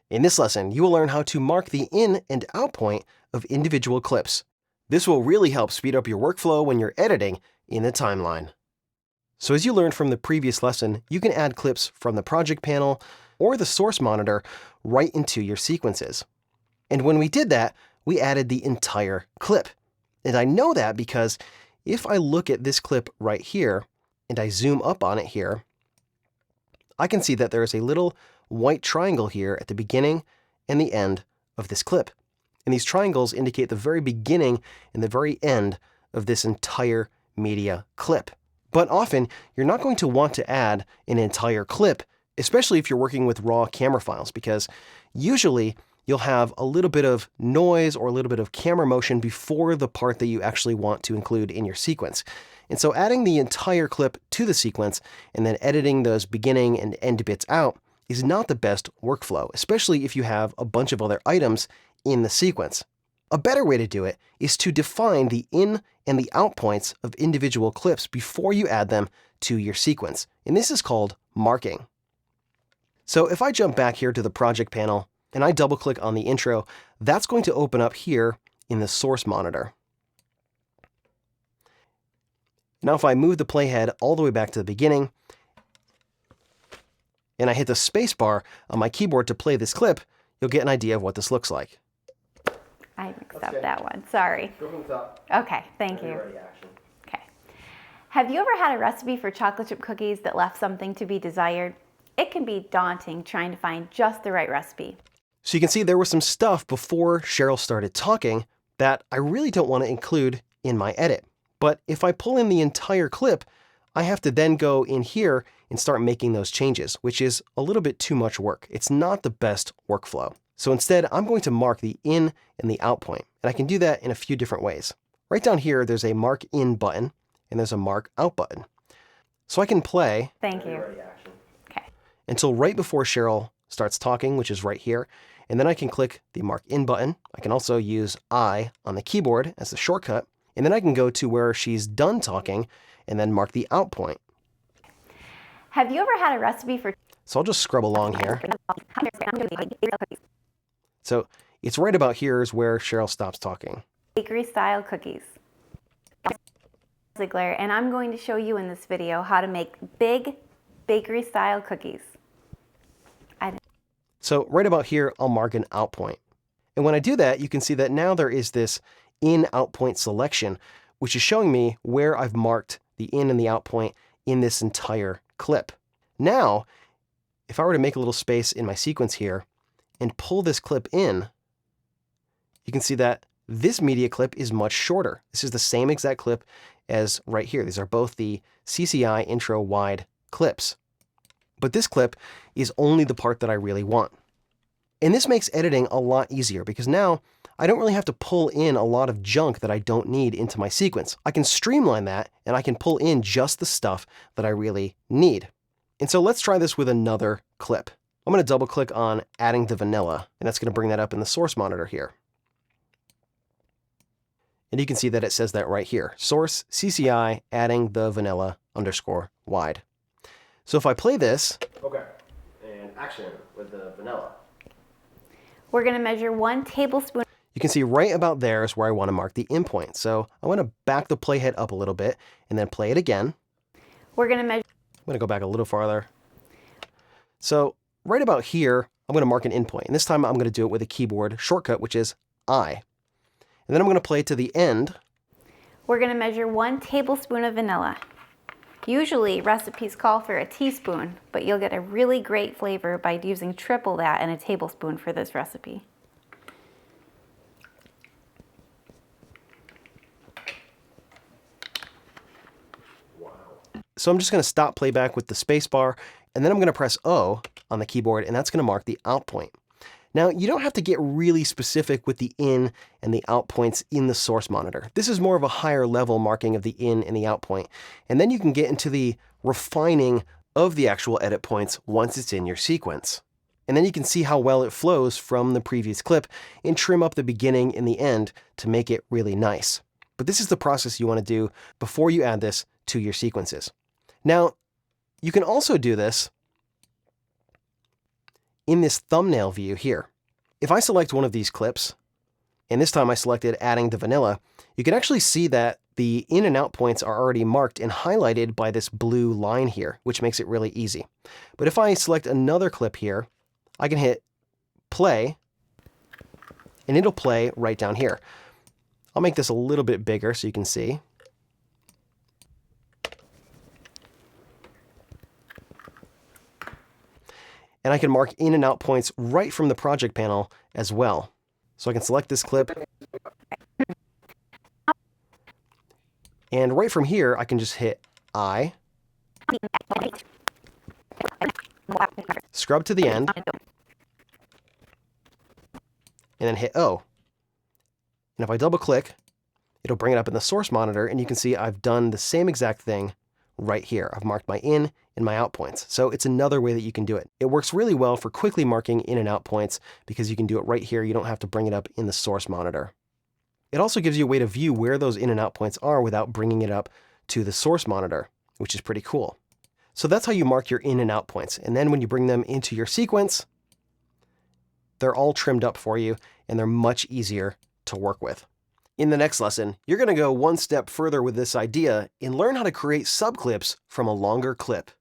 In this lesson, you will learn how to mark the in and out point of individual clips. This will really help speed up your workflow when you're editing in the timeline. So as you learned from the previous lesson, you can add clips from the project panel or the source monitor right into your sequences. And when we did that, we added the entire clip. And I know that because if I look at this clip right here and I zoom up on it here, I can see that there is a little white triangle here at the beginning and the end of this clip. And these triangles indicate the very beginning and the very end of this entire media clip. But often, you're not going to want to add an entire clip, especially if you're working with raw camera files, because usually you'll have a little bit of noise or a little bit of camera motion before the part that you actually want to include in your sequence. And so adding the entire clip to the sequence and then editing those beginning and end bits out is not the best workflow, especially if you have a bunch of other items in the sequence. A better way to do it is to define the in and the out points of individual clips before you add them to your sequence. And this is called marking. So if I jump back here to the project panel and I double click on the intro, that's going to open up here in the source monitor. Now if I move the playhead all the way back to the beginning, and I hit the space bar on my keyboard to play this clip, you'll get an idea of what this looks like. I mixed up that one, sorry. Go from the top. Okay, thank you. Okay. Have you ever had a recipe for chocolate chip cookies that left something to be desired? It can be daunting trying to find just the right recipe. So you can see there was some stuff before Cheryl started talking that I really don't want to include in my edit. But if I pull in the entire clip, I have to then go in here and start making those changes, which is a little bit too much work. It's not the best workflow. So instead, I'm going to mark the in and the out point. And I can do that in a few different ways. Right down here, there's a mark in button and there's a mark out button. So I can play Thank you. Okay. Until right before Cheryl starts talking, which is right here. And then I can click the mark in button. I can also use I on the keyboard as the shortcut. And then I can go to where she's done talking and then mark the out point. Have you ever had a recipe for... So I'll just scrub along here. So it's right about here is where Cheryl stops talking. Bakery style cookies. Ziegler, and I'm going to show you in this video how to make big bakery style cookies. So right about here, I'll mark an out point. And when I do that, you can see that now there is this in-out point selection, which is showing me where I've marked the in and the out point in this entire clip. Now, if I were to make a little space in my sequence here and pull this clip in, you can see that this media clip is much shorter. This is the same exact clip as right here. These are both the CCI intro wide clips. But this clip is only the part that I really want. And this makes editing a lot easier because now I don't really have to pull in a lot of junk that I don't need into my sequence. I can streamline that and I can pull in just the stuff that I really need. And so let's try this with another clip. I'm going to double click on adding the vanilla, and that's going to bring that up in the source monitor here. And you can see that it says that right here, source CCI adding the vanilla _ wide. So if I play this, okay, and action with the vanilla. We're going to measure 1 tablespoon. You can see right about there is where I want to mark the in point. So I want to back the playhead up a little bit and then play it again. We're going to measure. I'm going to go back a little farther. So right about here, I'm going to mark an in point. And this time I'm going to do it with a keyboard shortcut, which is I. And then I'm going to play to the end. We're going to measure 1 tablespoon of vanilla. Usually recipes call for a teaspoon, but you'll get a really great flavor by using triple that in a tablespoon for this recipe. Wow. So I'm just going to stop playback with the space bar, and then I'm going to press O on the keyboard, and that's going to mark the out point. Now, you don't have to get really specific with the in and the out points in the source monitor. This is more of a higher level marking of the in and the out point. And then you can get into the refining of the actual edit points once it's in your sequence. And then you can see how well it flows from the previous clip and trim up the beginning and the end to make it really nice. But this is the process you want to do before you add this to your sequences. Now, you can also do this in this thumbnail view here. If I select one of these clips, and this time I selected adding the vanilla, you can actually see that the in and out points are already marked and highlighted by this blue line here, which makes it really easy. But if I select another clip here, I can hit play, and it'll play right down here. I'll make this a little bit bigger so you can see. And I can mark in and out points right from the project panel as well. So I can select this clip. And right from here, I can just hit I, scrub to the end, and then hit O. And if I double click, it'll bring it up in the source monitor, and you can see I've done the same exact thing right here. I've marked my in and my out points. So it's another way that you can do it. It works really well for quickly marking in and out points because you can do it right here. You don't have to bring it up in the source monitor. It also gives you a way to view where those in and out points are without bringing it up to the source monitor, which is pretty cool. So that's how you mark your in and out points. And then when you bring them into your sequence, they're all trimmed up for you and they're much easier to work with. In the next lesson, you're going to go one step further with this idea and learn how to create subclips from a longer clip.